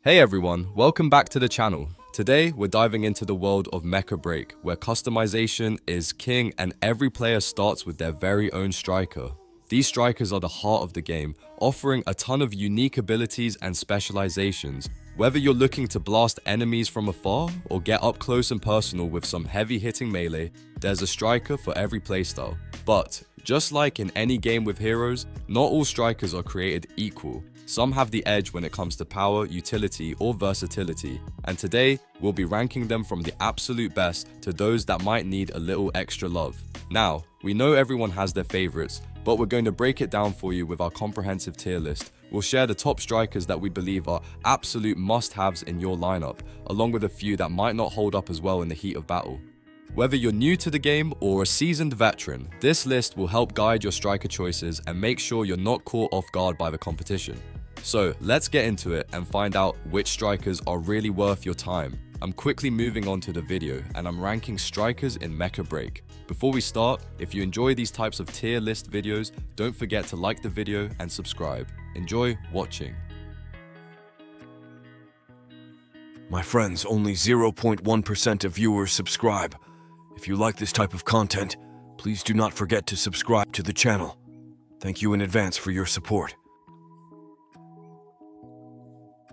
Hey everyone, welcome back to the channel. Today, we're diving into the world of Mecha BREAK, where customization is king and every player starts with their very own striker. These strikers are the heart of the game, offering a ton of unique abilities and specializations. Whether you're looking to blast enemies from afar or get up close and personal with some heavy-hitting melee, there's a striker for every playstyle. But, just like in any game with heroes, not all strikers are created equal. Some have the edge when it comes to power, utility, or versatility, and today, we'll be ranking them from the absolute best to those that might need a little extra love. Now, we know everyone has their favorites, but we're going to break it down for you with our comprehensive tier list. We'll share the top strikers that we believe are absolute must-haves in your lineup, along with a few that might not hold up as well in the heat of battle. Whether you're new to the game or a seasoned veteran, this list will help guide your striker choices and make sure you're not caught off guard by the competition. So let's get into it and find out which strikers are really worth your time. I'm quickly moving on to the video and I'm ranking strikers in Mecha BREAK. Before we start, if you enjoy these types of tier list videos, don't forget to like the video and subscribe. Enjoy watching. My friends, only 0.1% of viewers subscribe. If you like this type of content, please do not forget to subscribe to the channel. Thank you in advance for your support.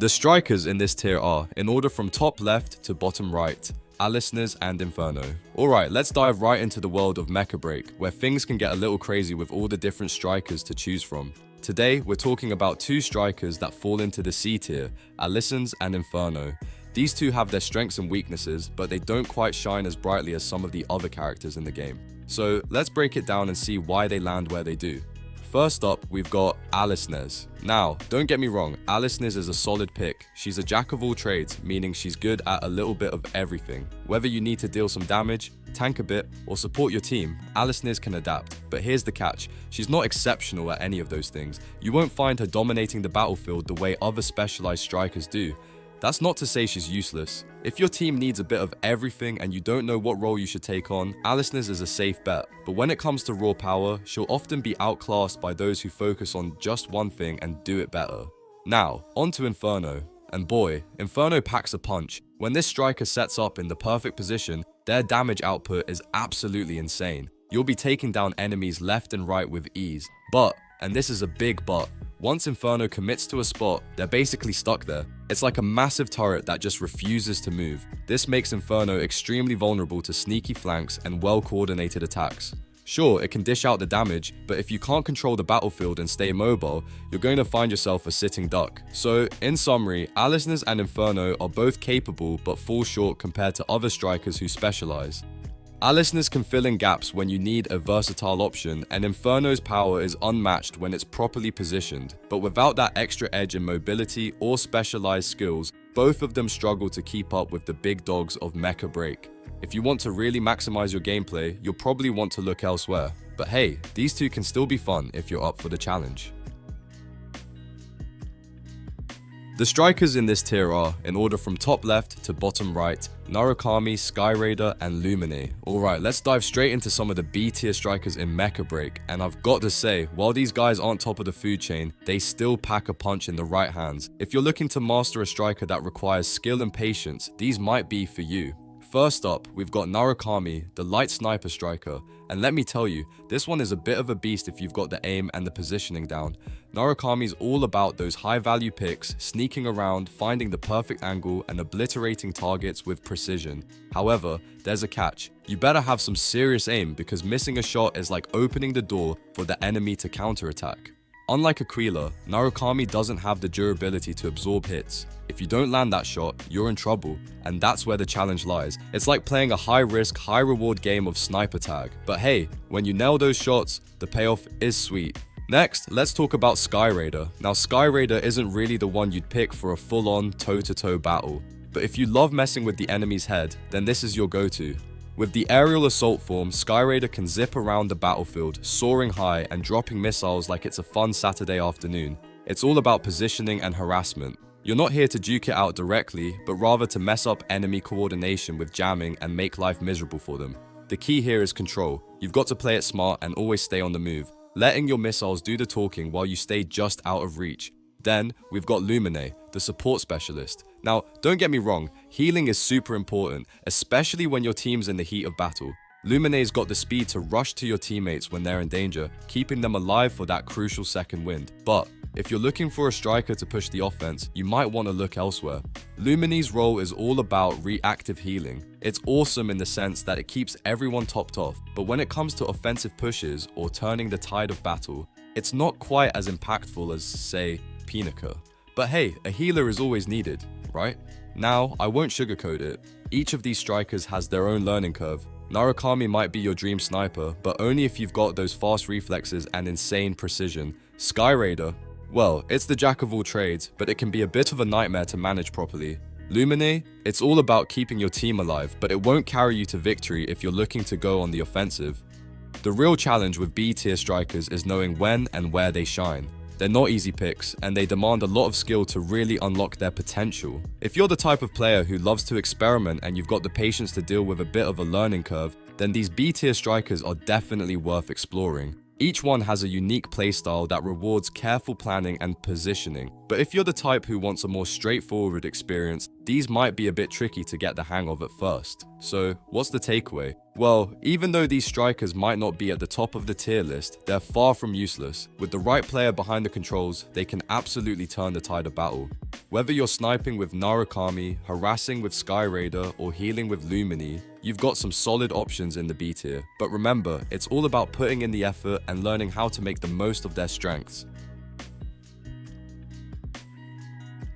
The strikers in this tier are, in order from top left to bottom right, Alisners and Inferno. Alright, let's dive right into the world of Mecha BREAK, where things can get a little crazy with all the different strikers to choose from. Today, we're talking about two strikers that fall into the C tier, Alisners and Inferno. These two have their strengths and weaknesses, but they don't quite shine as brightly as some of the other characters in the game. So let's break it down and see why they land where they do. First up, we've got Alisners. Now, don't get me wrong, Alisners is a solid pick. She's a jack of all trades, meaning she's good at a little bit of everything. Whether you need to deal some damage, tank a bit, or support your team, Alisners can adapt. But here's the catch, she's not exceptional at any of those things. You won't find her dominating the battlefield the way other specialized strikers do. That's not to say she's useless. If your team needs a bit of everything and you don't know what role you should take on, Alisners is a safe bet. But when it comes to raw power, she'll often be outclassed by those who focus on just one thing and do it better. Now, on to Inferno. And boy, Inferno packs a punch. When this striker sets up in the perfect position, their damage output is absolutely insane. You'll be taking down enemies left and right with ease. But, and this is a big but, once Inferno commits to a spot, they're basically stuck there. It's like a massive turret that just refuses to move. This makes Inferno extremely vulnerable to sneaky flanks and well-coordinated attacks. Sure, it can dish out the damage, but if you can't control the battlefield and stay mobile, you're going to find yourself a sitting duck. So, in summary, Alisners and Inferno are both capable but fall short compared to other strikers who specialize. Alisners can fill in gaps when you need a versatile option, and Inferno's power is unmatched when it's properly positioned. But without that extra edge in mobility or specialized skills, both of them struggle to keep up with the big dogs of Mecha BREAK. If you want to really maximize your gameplay, you'll probably want to look elsewhere. But hey, these two can still be fun if you're up for the challenge. The strikers in this tier are, in order from top left to bottom right, Narukami, Skyraider, and Lumine. Alright, let's dive straight into some of the B tier strikers in Mecha BREAK, and I've got to say, while these guys aren't top of the food chain, they still pack a punch in the right hands. If you're looking to master a striker that requires skill and patience, these might be for you. First up, we've got Narukami, the light sniper striker, and let me tell you, this one is a bit of a beast if you've got the aim and the positioning down. Narukami's all about those high value picks, sneaking around, finding the perfect angle, and obliterating targets with precision. However, there's a catch. You better have some serious aim because missing a shot is like opening the door for the enemy to counterattack. Unlike Aquila, Narukami doesn't have the durability to absorb hits. If you don't land that shot, you're in trouble, and that's where the challenge lies. It's like playing a high-risk, high-reward game of sniper tag. But hey, when you nail those shots, the payoff is sweet. Next, let's talk about Skyraider. Now, Skyraider isn't really the one you'd pick for a full-on, toe-to-toe battle. But if you love messing with the enemy's head, then this is your go-to. With the aerial assault form, Skyraider can zip around the battlefield, soaring high and dropping missiles like it's a fun Saturday afternoon. It's all about positioning and harassment. You're not here to duke it out directly, but rather to mess up enemy coordination with jamming and make life miserable for them. The key here is control. You've got to play it smart and always stay on the move, letting your missiles do the talking while you stay just out of reach. Then, we've got Lumine, the support specialist. Now, don't get me wrong, healing is super important, especially when your team's in the heat of battle. Lumine's got the speed to rush to your teammates when they're in danger, keeping them alive for that crucial second wind. But if you're looking for a striker to push the offense, you might want to look elsewhere. Lumine's role is all about reactive healing. It's awesome in the sense that it keeps everyone topped off, but when it comes to offensive pushes or turning the tide of battle, it's not quite as impactful as, say, Pinica. But hey, a healer is always needed, right? Now, I won't sugarcoat it. Each of these strikers has their own learning curve. Narukami might be your dream sniper, but only if you've got those fast reflexes and insane precision. Sky Raider, well, it's the jack of all trades, but it can be a bit of a nightmare to manage properly. Lumine, it's all about keeping your team alive, but it won't carry you to victory if you're looking to go on the offensive. The real challenge with B-tier strikers is knowing when and where they shine. They're not easy picks, and they demand a lot of skill to really unlock their potential. If you're the type of player who loves to experiment and you've got the patience to deal with a bit of a learning curve, then these B-tier strikers are definitely worth exploring. Each one has a unique playstyle that rewards careful planning and positioning. But if you're the type who wants a more straightforward experience, these might be a bit tricky to get the hang of at first. So, what's the takeaway? Well, even though these strikers might not be at the top of the tier list, they're far from useless. With the right player behind the controls, they can absolutely turn the tide of battle. Whether you're sniping with Narukami, harassing with Sky Raider, or healing with Lumine, you've got some solid options in the B tier. But remember, it's all about putting in the effort and learning how to make the most of their strengths.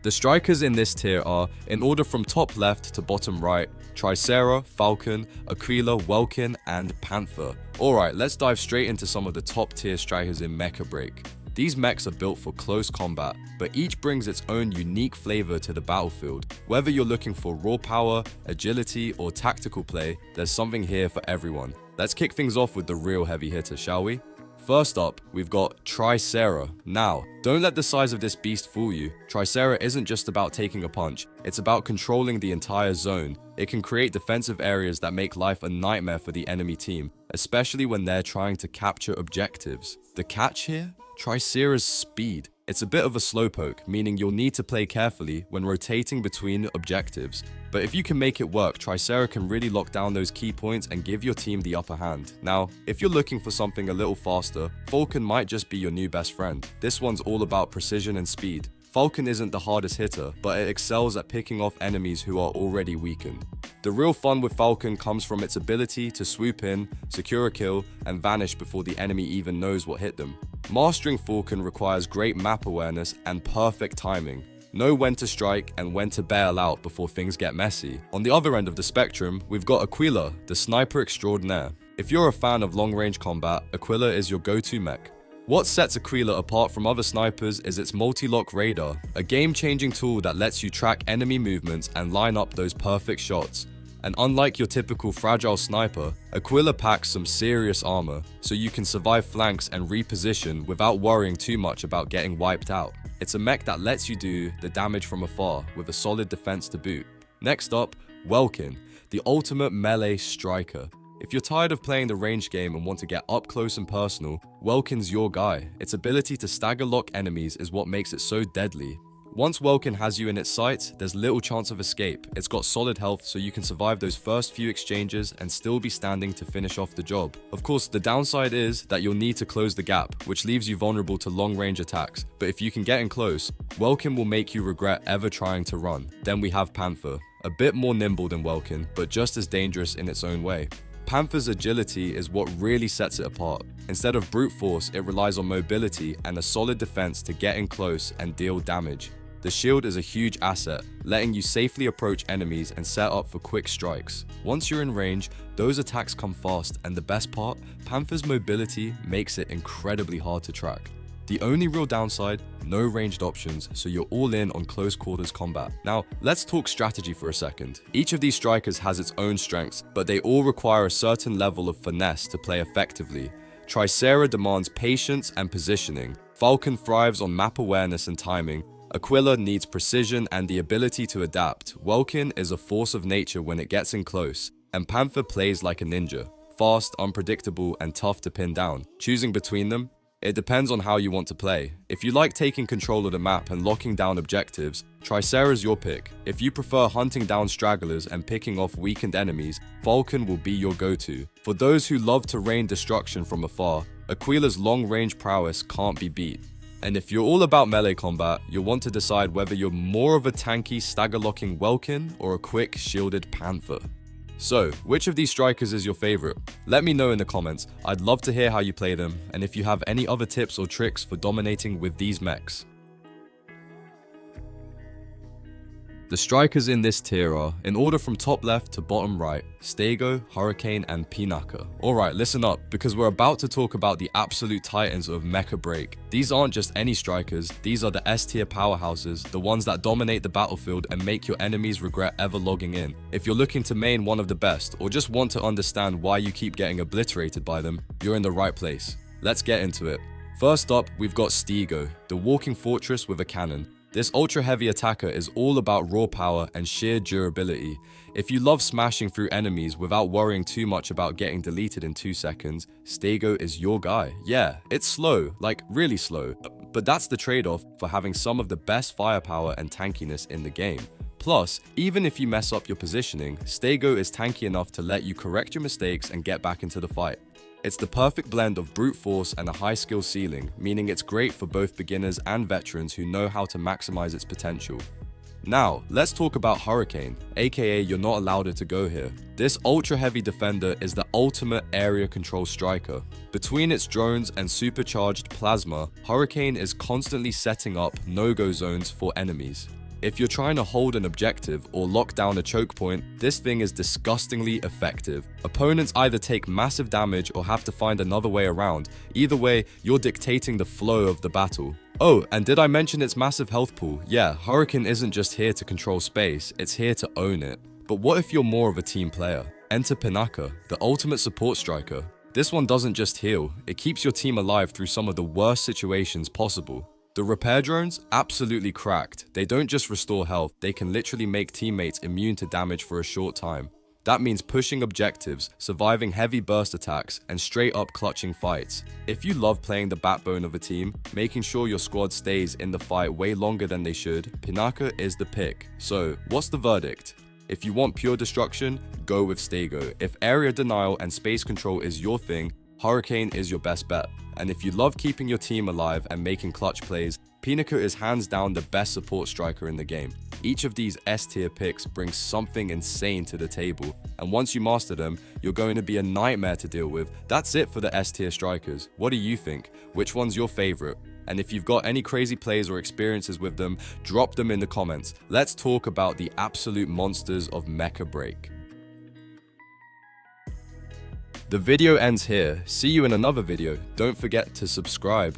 The strikers in this tier are, in order from top left to bottom right, Tricera, Falcon, Aquila, Welkin, and Panther. Alright, let's dive straight into some of the top tier strikers in Mecha BREAK. These mechs are built for close combat, but each brings its own unique flavor to the battlefield. Whether you're looking for raw power, agility, or tactical play, there's something here for everyone. Let's kick things off with the real heavy hitter, shall we? First up, we've got Tricera. Now, don't let the size of this beast fool you. Tricera isn't just about taking a punch, it's about controlling the entire zone. It can create defensive areas that make life a nightmare for the enemy team, especially when they're trying to capture objectives. The catch here? Tricera's speed. It's a bit of a slowpoke, meaning you'll need to play carefully when rotating between objectives. But if you can make it work, Tricera can really lock down those key points and give your team the upper hand. Now, if you're looking for something a little faster, Falcon might just be your new best friend. This one's all about precision and speed. Falcon isn't the hardest hitter, but it excels at picking off enemies who are already weakened. The real fun with Falcon comes from its ability to swoop in, secure a kill, and vanish before the enemy even knows what hit them. Mastering Falcon requires great map awareness and perfect timing. Know when to strike and when to bail out before things get messy. On the other end of the spectrum, we've got Aquila, the sniper extraordinaire. If you're a fan of long-range combat, Aquila is your go-to mech. What sets Aquila apart from other snipers is its multi-lock radar, a game-changing tool that lets you track enemy movements and line up those perfect shots. And unlike your typical fragile sniper, Aquila packs some serious armor, so you can survive flanks and reposition without worrying too much about getting wiped out. It's a mech that lets you do the damage from afar with a solid defense to boot. Next up, Welkin, the ultimate melee striker. If you're tired of playing the range game and want to get up close and personal, Welkin's your guy. Its ability to stagger lock enemies is what makes it so deadly. Once Welkin has you in its sights, there's little chance of escape. It's got solid health so you can survive those first few exchanges and still be standing to finish off the job. Of course, the downside is that you'll need to close the gap, which leaves you vulnerable to long-range attacks. But if you can get in close, Welkin will make you regret ever trying to run. Then we have Panther, a bit more nimble than Welkin, but just as dangerous in its own way. Panther's agility is what really sets it apart. Instead of brute force, it relies on mobility and a solid defense to get in close and deal damage. The shield is a huge asset, letting you safely approach enemies and set up for quick strikes. Once you're in range, those attacks come fast, and the best part, Panther's mobility makes it incredibly hard to track. The only real downside, no ranged options, so you're all in on close quarters combat. Now, let's talk strategy for a second. Each of these strikers has its own strengths, but they all require a certain level of finesse to play effectively. Tricera demands patience and positioning. Falcon thrives on map awareness and timing. Aquila needs precision and the ability to adapt. Welkin is a force of nature when it gets in close. And Panther plays like a ninja. Fast, unpredictable, and tough to pin down. Choosing between them? It depends on how you want to play. If you like taking control of the map and locking down objectives, Tricera's your pick. If you prefer hunting down stragglers and picking off weakened enemies, Falcon will be your go-to. For those who love to rain destruction from afar, Aquila's long-range prowess can't be beat. And if you're all about melee combat, you'll want to decide whether you're more of a tanky, stagger-locking Welkin or a quick, shielded Panther. So, which of these strikers is your favorite? Let me know in the comments. I'd love to hear how you play them, and if you have any other tips or tricks for dominating with these mechs. The strikers in this tier are, in order from top left to bottom right, Stego, Hurricane, and Pinaka. Alright, listen up, because we're about to talk about the absolute titans of Mecha BREAK. These aren't just any strikers, these are the S tier powerhouses, the ones that dominate the battlefield and make your enemies regret ever logging in. If you're looking to main one of the best, or just want to understand why you keep getting obliterated by them, you're in the right place. Let's get into it. First up, we've got Stego, the walking fortress with a cannon. This ultra-heavy attacker is all about raw power and sheer durability. If you love smashing through enemies without worrying too much about getting deleted in 2 seconds, Stego is your guy. Yeah, it's slow, like really slow, but that's the trade-off for having some of the best firepower and tankiness in the game. Plus, even if you mess up your positioning, Stego is tanky enough to let you correct your mistakes and get back into the fight. It's the perfect blend of brute force and a high skill ceiling, meaning it's great for both beginners and veterans who know how to maximize its potential. Now, let's talk about Hurricane, aka you're not allowed it to go here. This ultra heavy defender is the ultimate area control striker. Between its drones and supercharged plasma, Hurricane is constantly setting up no-go zones for enemies. If you're trying to hold an objective or lock down a choke point, this thing is disgustingly effective. Opponents either take massive damage or have to find another way around. Either way, you're dictating the flow of the battle. Oh, and did I mention its massive health pool? Yeah, Hurricane isn't just here to control space, it's here to own it. But what if you're more of a team player? Enter Pinaka, the ultimate support striker. This one doesn't just heal, it keeps your team alive through some of the worst situations possible. The repair drones? Absolutely cracked. They don't just restore health, they can literally make teammates immune to damage for a short time. That means pushing objectives, surviving heavy burst attacks, and straight up clutching fights. If you love playing the backbone of a team, making sure your squad stays in the fight way longer than they should, Pinaka is the pick. So, what's the verdict? If you want pure destruction, go with Stego. If area denial and space control is your thing, Hurricane is your best bet. And if you love keeping your team alive and making clutch plays, Pinaka is hands down the best support striker in the game. Each of these S tier picks brings something insane to the table, and once you master them, you're going to be a nightmare to deal with. That's it for the S tier strikers. What do you think? Which one's your favorite? And if you've got any crazy plays or experiences with them, drop them in the comments. Let's talk about the absolute monsters of Mecha BREAK. The video ends here. See you in another video. Don't forget to subscribe.